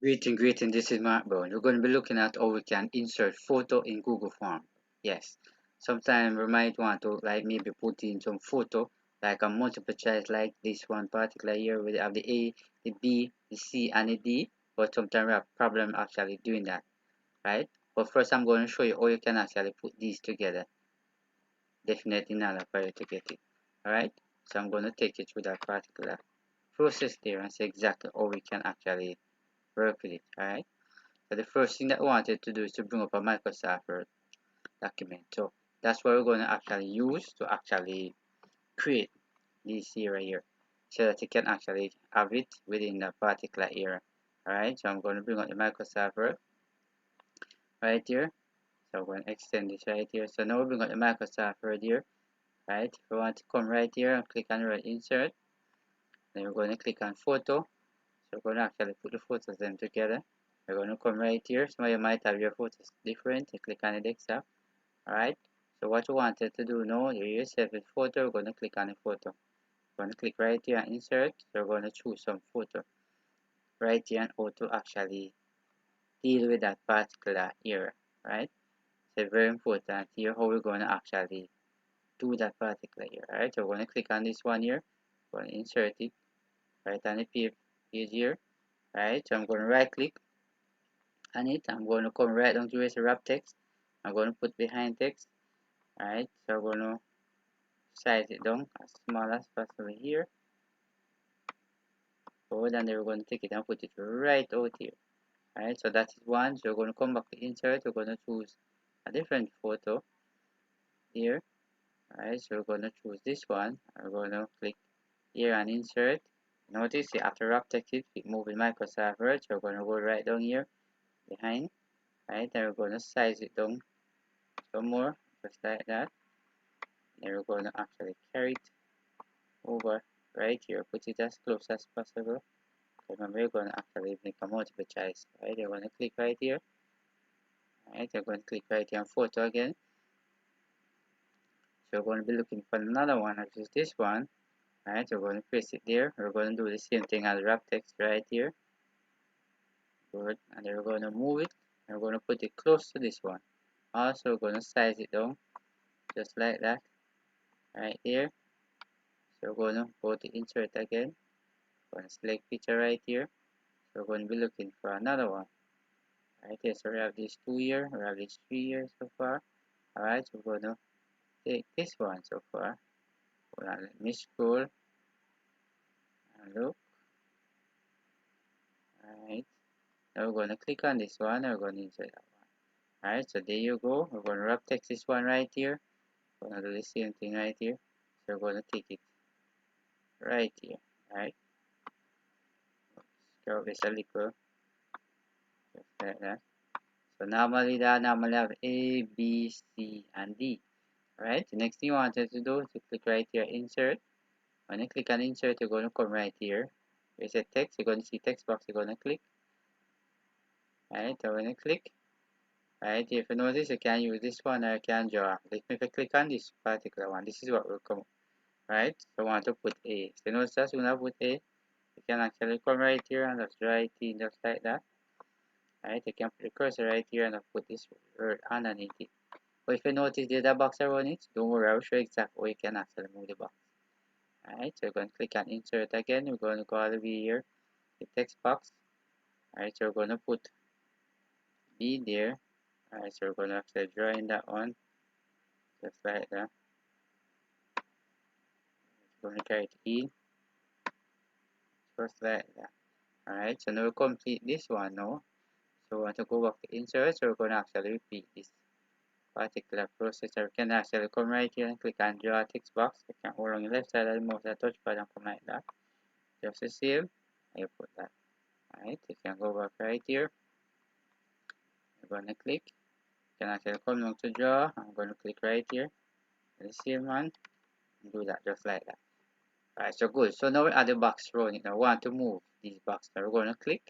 Greeting, this is Mark Brown. We're going to be looking at how we can insert photo in Google Form. Yes, sometimes we might want to like maybe put in some photo, like a multiple choice like this one particular here. We have the A, the B, the C, and the D, but sometimes we have problem actually doing that, right? But first I'm going to show you how you can actually put these together. Definitely in order for you to get it. Alright, so I'm going to take you through that particular process there and see exactly how we can actually work with it. Alright. So the first thing that we wanted to do is to bring up a Microsoft Word document. So that's what we're going to actually use to actually create this area here so that you can actually have it within that particular area. Alright, so I'm going to bring up the Microsoft Word right here. So I'm going to extend this right here. So now we bring up the Microsoft Word here. Right, if we want to come right here and click on right insert, then we're going to click on photo. So we're going to actually put the photos them together. We're going to come right here. Some of you might have your photos different. You click on the desktop. Alright. So what you wanted to do now, you save a photo. We're going to click on the photo. We're going to click right here and insert. So we're going to choose some photo right here and how to actually deal with that particular area. Right. So very important here how we're going to actually do that particular area. Alright. So we're going to click on this one here. We're going to insert it right on the page here. Right. So I'm going to right click on it. I'm going to come right down to where wrap text. I'm going to put behind text. Alright, so I'm going to size it down as small as possible here. Forward, and then we're going to take it and put it right out here. Alright, so that is one. So we're going to come back to insert. We're going to choose a different photo here. Alright, so we're going to choose this one. We're going to click here and insert. Notice you have to wrap text it, keep moving Microsoft Word. So we're going to go right down here behind. Right, and we're going to size it down some more, just like that. Then we're going to actually carry it over right here, put it as close as possible. Remember, you're going to actually make a multiple choice. Right, you're going to click right here. Right, you're going to click right here on photo again. So we're going to be looking for another one, which is this one. Right, we're going to place it there. We're going to do the same thing as wrap text right here. Good, and then we're going to move it. And we're going to put it close to this one. Also, we're going to size it down, just like that, right here. So we're going to go to insert again. We're going to select picture right here. So we're going to be looking for another one. Right here, so we have these two here, we have these three here so far. Alright, so we're going to take this one so far. Let me scroll and look. Alright, now we're going to click on this one and we're going to insert that one. Alright, so there you go. We're going to wrap text this one right here. We're going to do the same thing right here. So we're going to take it right here. Alright, scroll this a little, just like that. So normally have A, B, C, and D. Alright, the next thing you wanted to do is to click right here, insert. When you click on insert, you're going to come right here. There's a text, you're going to see text box, you're going to click. Right, so when you click, right, if you notice, you can use this one or you can draw. Like if you click on this particular one, this is what will come. Right, so I want to put A. So notice that when I put A, you can actually come right here and just draw it in just like that. Right, you can put the cursor right here and put this word underneath it. But if you notice there's a box around it, don't worry, I'll show you exactly how you can actually move the box. Alright, so we're going to click on insert again. We're going to go all the way here, the text box. Alright, so we're going to put B there. Alright, so we're going to actually draw in that one, just like that. We're going to carry it in, just like that. Alright, so now we complete this one now. So we want to go back to insert, so we're going to actually repeat this particular process. So we can actually come right here and click on draw text box. You can hold on the left side of the mouse and touchpad and come like that. Just the same, you put that. Alright, you can go back right here. You're going to click. You can actually come down to draw. I'm going to click right here. The same one. And do that just like that. Alright, so good. So now we add the box running. Now we want to move this box. Now we're going to click.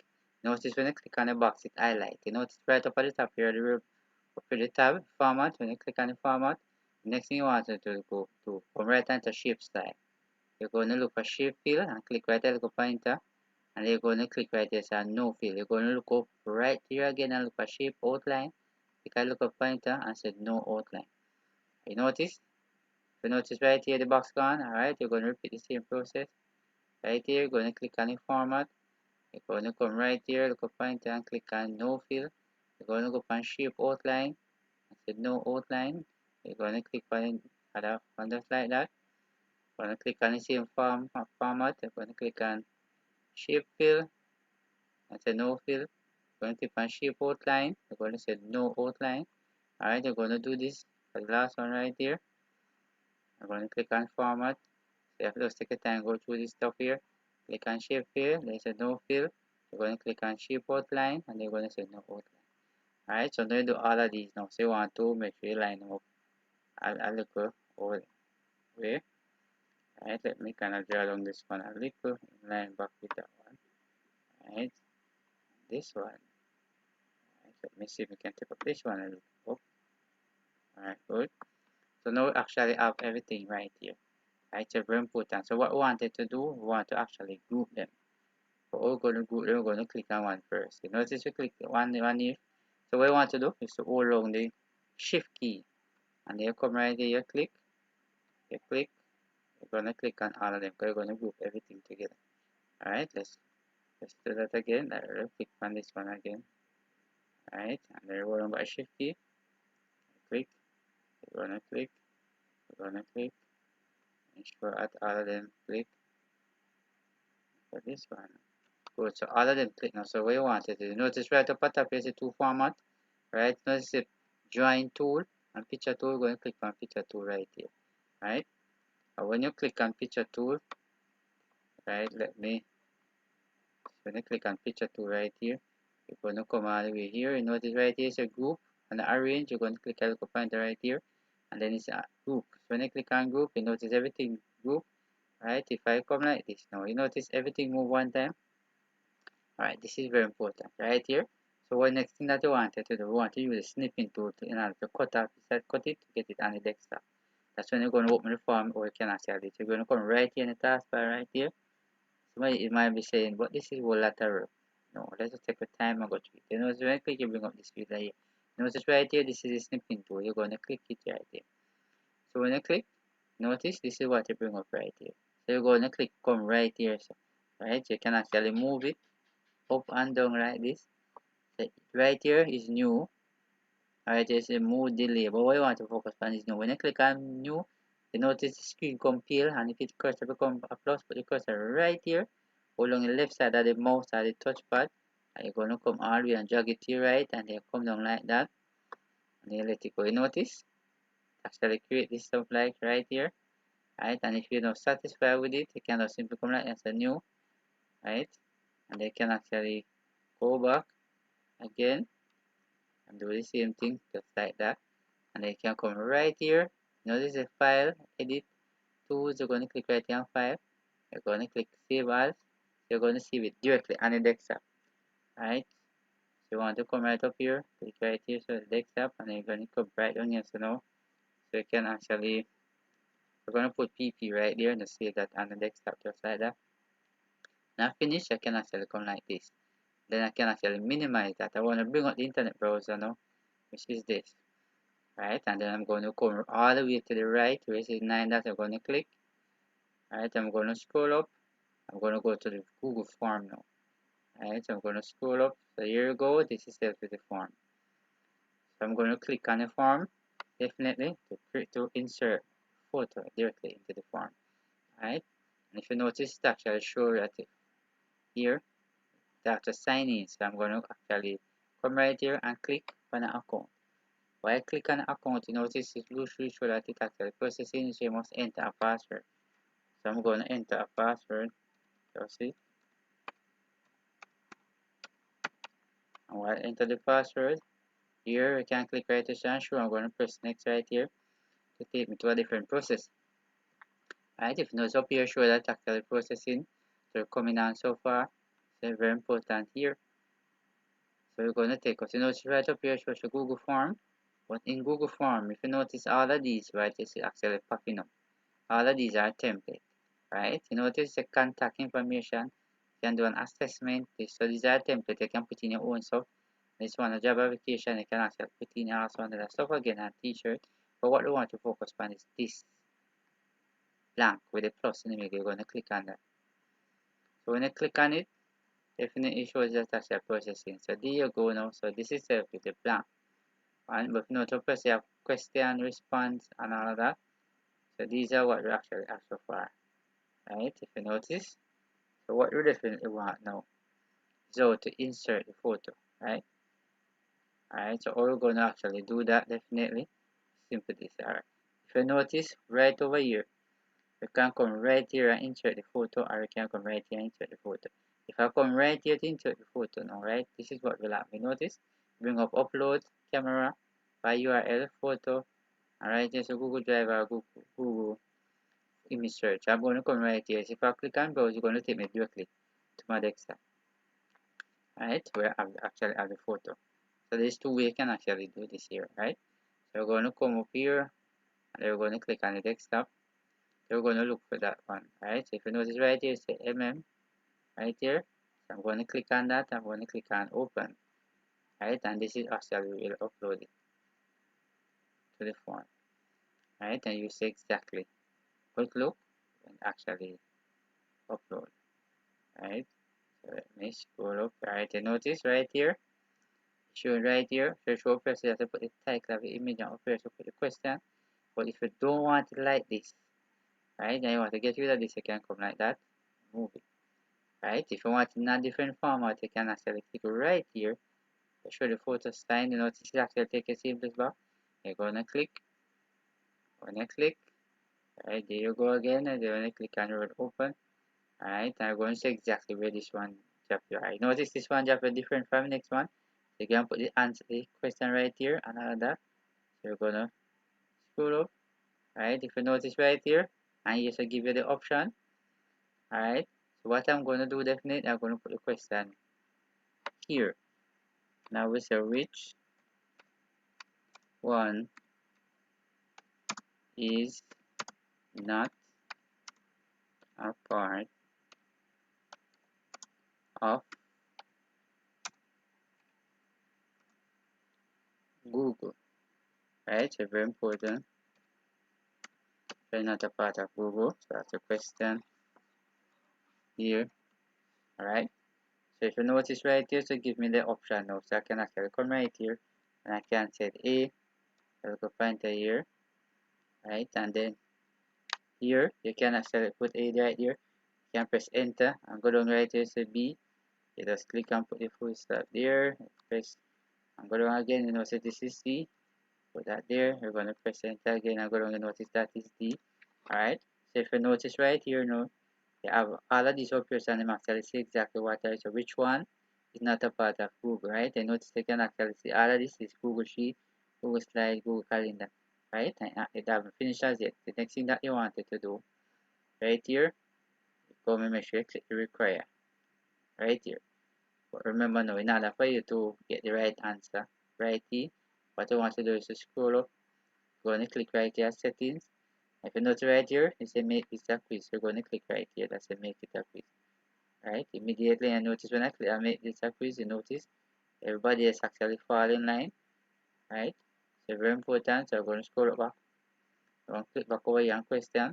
Notice when you click on the box, it highlights. You notice right up at the top here, up to the tab, format. When you click on the format, the next thing you want to do, go to come right into shape style. You're going to look for shape fill and click right at the pointer and you're going to click right here, so no fill. You're going to look up right here again and look for shape outline. You can look up pointer and say no outline. You notice? So notice right here the box gone. Alright, you're going to repeat the same process. Right here, you're going to click on the format. You're going to come right here, look up pointer and click on no fill. You're going to go on shape outline and say no outline. You're going to click on other one just like that. You're going to click on the same format. You're going to click on shape fill and say no fill. You're going to click on shape outline. You're going to say no outline. Alright, you're going to do this for the last one right here. I'm going to click on format. So you have to just take your time, go through this stuff here. Click on shape fill. There's a no fill. You're going to click on shape outline and you're going to say no outline. Alright, so now you do all of these now. So you want to make sure you line them up a little over way. Alright, let me kind of draw along this one a little, line back with that one. Alright, this one. Alright, let me see if we can take up this one a little up. Alright, good. So now we actually have everything right here. Right, so very important. So what we wanted to do, we want to actually group them. So we're going to group them, we're going to click on one first. You notice we click one here. So what we want to do is to hold on the shift key. And then you come right here, you click, you're going to click on all of them because you're going to group everything together. Alright, let's do that again. I'll click on this one again. Alright, and then we're going to shift key. Click, you're going to click, you're going to click. Ensure at all of them click for this one. Good, so all of them click now. So what you want to do, notice right up at top is the two format, right? Notice the join tool and picture tool. We're going to click on picture tool right here, right? And when you click on picture tool, right, when you click on picture tool right here, you're going to come all the way here. You notice right here is a group and arrange. You're going to click a little pointer right here, and then it's a group. So when you click on group, you notice everything group, right? If I come like this now, you notice everything move one time. Alright, this is very important right here. So what next thing that you wanted to do, we want to use the snipping tool in order to cut off this, cut it to get it on the desktop. That's when you're going to open the form or you can actually, you're going to come right here in the taskbar right here. Somebody it might be saying, but this is whole lateral. No, let's just take the time and go through it. You know, so when you click, you bring up this field right here. Notice right here, this is the snipping tool. You're going to click it right here. So when you click, notice this is what you bring up right here. So you're going to click, come right here. So, right, you can actually move it up and down like this. So right here is new. Alright, there's a move delay, but what you want to focus on is new. When you click on new, you notice the screen come pale, and if it cursor become a plus, put the cursor right here, along the left side of the mouse or the touchpad, and you're going to come all the way and drag it to your right, and then come down like that, and then let it go. You notice? Actually create this stuff like right here, right? And if you're not satisfied with it, you can just simply come like as a new, right? And they can actually go back again and do the same thing just like that, and then you can come right here. Notice the file, edit, tools. You're going to click right here on file, you're going to click save as. You're going to save it directly on the desktop, right? So you want to come right up here, click right here, so the desktop, and then you're going to come right down here. So now, so you can actually, we're going to put pp right there and save that on the desktop just like that. Now finish, I can actually come like this. Then I can actually minimize that. I want to bring up the internet browser now, which is this, right? And then I'm going to come all the way to the right where it says 9 that I'm going to click. Right, I'm going to scroll up. I'm going to go to the Google form now. Right, so I'm going to scroll up. So here you go. This is set with the form. So I'm going to click on the form, definitely, to insert photo directly into the form. Right, and if you notice, it actually shows that here, after sign in. So I'm going to actually come right here and click on an account. When I click on account, you notice it usually show that it actually processing, so you must enter a password. So I'm going to enter a password. Just see. And while I enter the password, here I can click right here and show. I'm going to press next right here to take me to a different process. Alright, if you notice up here, show that actually processing. So coming on so far. So very important here. So we're going to take us. You notice right up here shows the Google form. But in Google form, if you notice all of these, right, it's actually popping up. All of these are template, right? You notice the contact information, You can do an assessment. So these are templates you can put in your own stuff. This one a job application, you can actually put in also another stuff again, a t-shirt. But what we want to focus on is this blank with a plus in the middle. You're going to click on that. So when you click on it, definitely shows that actually processing. So there you go now. So this is with the blank. And but now to press you have question, response, and all of that. So these are what we actually asked for. Right? If you notice. So what we definitely want now is how to insert the photo. Right? Alright, so we're going to actually do that definitely. Simply this. Alright. If you notice right over here, you can come right here and insert the photo, or you can come right here and insert the photo. If I come right here to insert the photo now, right, this is what will happen. Notice, bring up upload, camera, by URL, photo, and right here, so Google Drive or Google image search. I'm going to come right here. So if I click on browse, it's going to take me directly to my desktop. Alright, where I actually have the photo. So there's two ways you can actually do this here, right? So we're going to come up here, and then we're going to click on the desktop. We're going to look for that one, right? So if you notice right here, say right here. So I'm going to click on that. I'm going to click on open, right? And this is actually will upload it to the phone, right? And you see exactly good look and actually upload, right? So let me scroll up, right? You notice right here, shown right here. So show first you have to put the title of the image and first you put the question. But if you don't want it like this, right? And you want to get rid of this, you can come like that, move it. Right, if you want in a different format, you can actually click right here to show the photo style. You know, this is actually take a simple bar. You're gonna click, right, there you go again, and then you click on the open. Alright, I'm going to say exactly where this one drop you. Alright, notice this one drop a different from the next one. So you can put the answer the question right here and all that. So you're gonna scroll up, right? If you notice right here, and yes, I give you the option. Alright, so what I'm gonna do definitely, I'm gonna put the question here. Now we say which one is not a part of Google, right? So very important. They're not a part of Google. So that's a question here. Alright. So if you notice right here, so give me the option now. So I can actually come right here and I can set A. I'll go pointer here. Right, and then here you can actually put A right here. You can press enter and go down right here, say B. You just click and put the full stop there. Press and go down again, you know, so this is C. Put that there. We're going to press enter again and go down and notice that is D. Alright. So if you notice right here now, you have all of these up here and them actually see exactly what I so which one is not a part of Google, right? And notice you can actually see all of this is Google Sheet, Google Slide, Google Calendar, right? And it haven't finished as yet. The next thing that you wanted to do right here, go and make sure you click the require right here. But remember now, in order for you to get the right answer right here, what you want to do is to scroll up, go and click right here settings. If you notice right here, it says make this a quiz. You're going to click right here, that's a make it a quiz. Right, immediately I notice when I click I make this a quiz, you notice everybody is actually fall in line, right? So very important. So I'm going to scroll up back. I'm going to click back over here on question,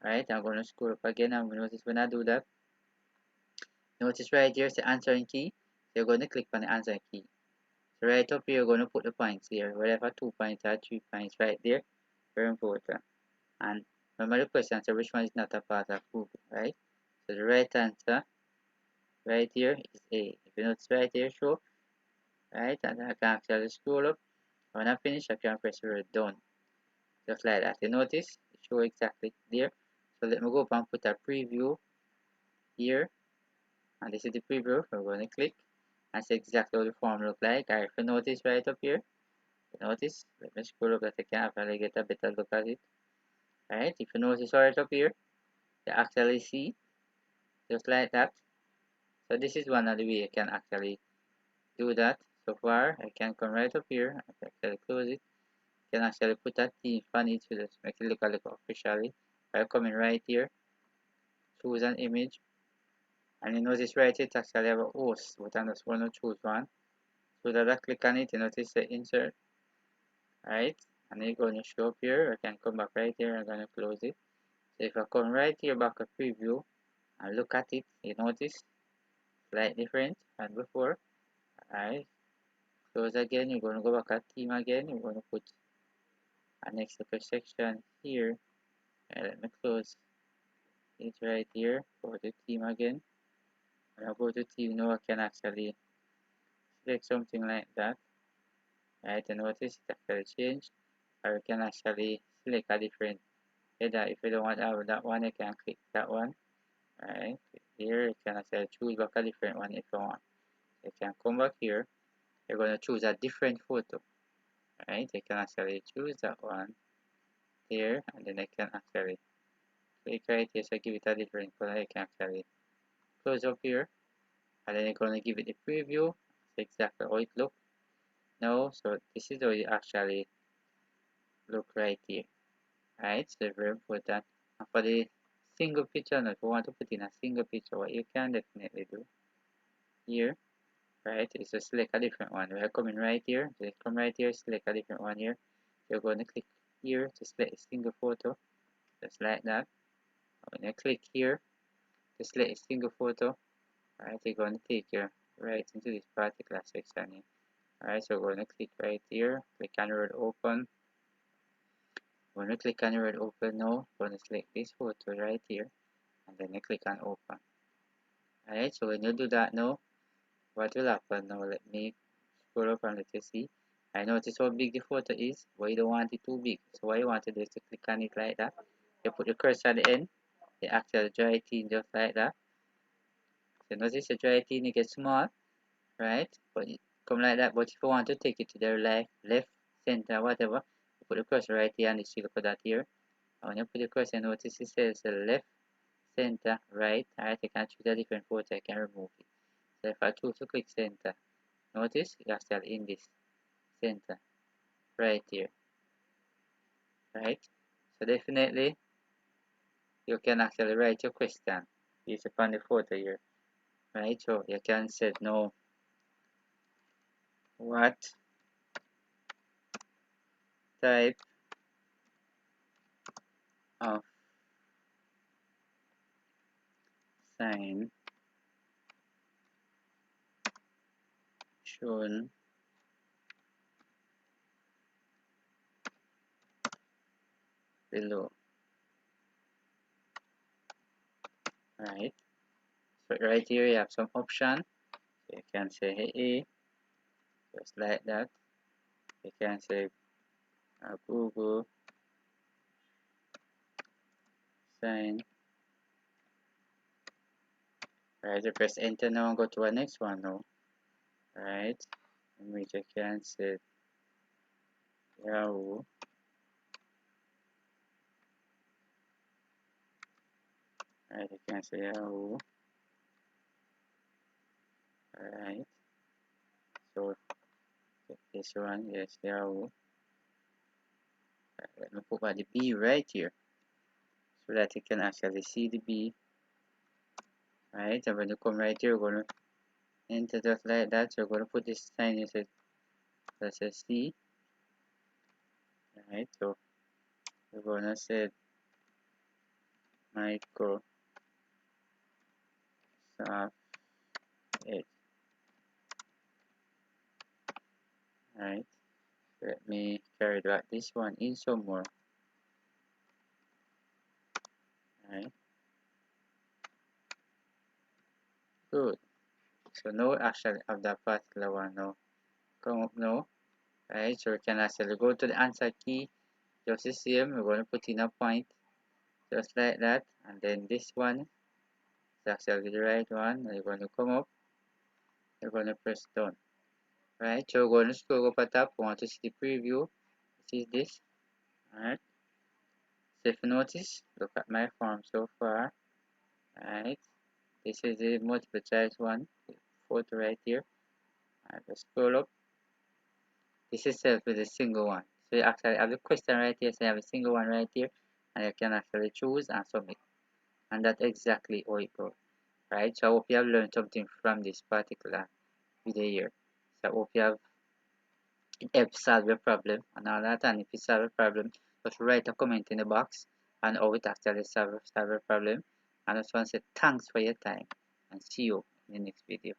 right? I'm going to scroll up again and notice when I do that, notice right here the answering key. So you're going to click on the answering key. So right up here you're going to put the points here, whatever 2 points or 3 points right there. Very important. And remember the question, so which one is not a part of Google, right? So the right answer right here is A. If you notice right here, show, right, and I can actually scroll up. When I finish, I can press the word done, just like that. You notice it show exactly there. So let me go up and put a preview here, and this is the preview. We're going to click and see exactly how the form look like. If you notice right up here, you notice. Let me scroll up that I can actually get a better look at it. Alright, if you notice right up here, you actually see just like that. So this is one of the way you can actually do that. So far, I can come right up here. I can actually close it. You can actually put a theme on it to just make it look a little officially. By coming right here, choose an image, And you notice right here it actually have a host, but I'm just going to choose one. So that I click on it, you notice the insert, right? And it's going to show up here. I can come back right here. I'm going to close it. So if I come right here back a preview and look at it, you notice slight different than before. Alright, close again. You're going to go back at theme again. You're going to put a next little section here. And let me close it right here. Go to theme again. When I go to theme now, I can actually select something like that. Right, and notice it actually changed. Or you can actually select a different header. If you don't want to have that one, you can click that one. Right, here you can actually choose back a different one if you want. You can come back here. You're going to choose a different photo. Right, you can actually choose that one here, and then I can actually click right here. So give it a different color. You can actually close up here, and then you're going to give it a preview. That's exactly how it looks now. So this is how it actually look right here. Right, so very important. And for the single picture, now if you want to put in a single picture, what you can definitely do here, right, is to select a different one. We are coming right here, so come right here, select a different one here. You're going to click here to select a single photo, just like that. When you click here to select a single photo, right, you're going to take you right into this particular section here. Alright, so we're going to click right here, click on word open. When you click on word open now, we're going to select this photo right here, and then you click on open. Alright, so when you do that now, what will happen now? Let me scroll up and let you see. I notice how big the photo is, but you don't want it too big. So what you want to do is to click on it like that. You put the cursor at the end, the actual dry it in just like that. So notice the dry it in, it gets small, right? But it come like that. But if you want to take it to the left, center, whatever, you put the cursor right here and you see, look at that here. And when you put the cursor, notice it says the left, center, right. Alright, I can choose a different photo, I can remove it. So if I choose to click center, notice you are still in this center right here, right? So definitely you can actually write your question based upon the photo here, right? So you can say no, what type of sign shown below, right? So right here you have some option. So you can say hey, A, just like that. You can say Google sign. Right, you press enter now and go to our next one now. Right, in which I can say Yahoo. Right, you can say Yahoo. Alright, so this one, yes, Yahoo. Right, let me put the B right here so that you can actually see the B. Right, and when you come right here, you're going to enter just like that. So you're going to put this sign inside, that's a C. Right, so we're going to set Microsoft Edge. Right, let me carry that this one in some more. Right, good. So now actually have that particular one now come up now. Right, so we can actually go to the answer key, just the same. We're going to put in a point just like that, and then this one is actually the right one. You're going to come up, you're going to press done. Right, so we're going to scroll up at top. We want to see the preview. This is this. Alright, so if you notice, look at my form so far. Alright, this is the multiple choice one, the photo right here. Alright, let's scroll up. This is self with a single one. So you actually have the question right here, so you have a single one right here, and you can actually choose and submit. And that's exactly how it goes. right? So I hope you have learned something from this particular video here. So I hope you have it helps solve your problem and all that. And if you solve a problem, just write a comment in the box and how it actually solve your problem. And I just want to say thanks for your time and see you in the next video.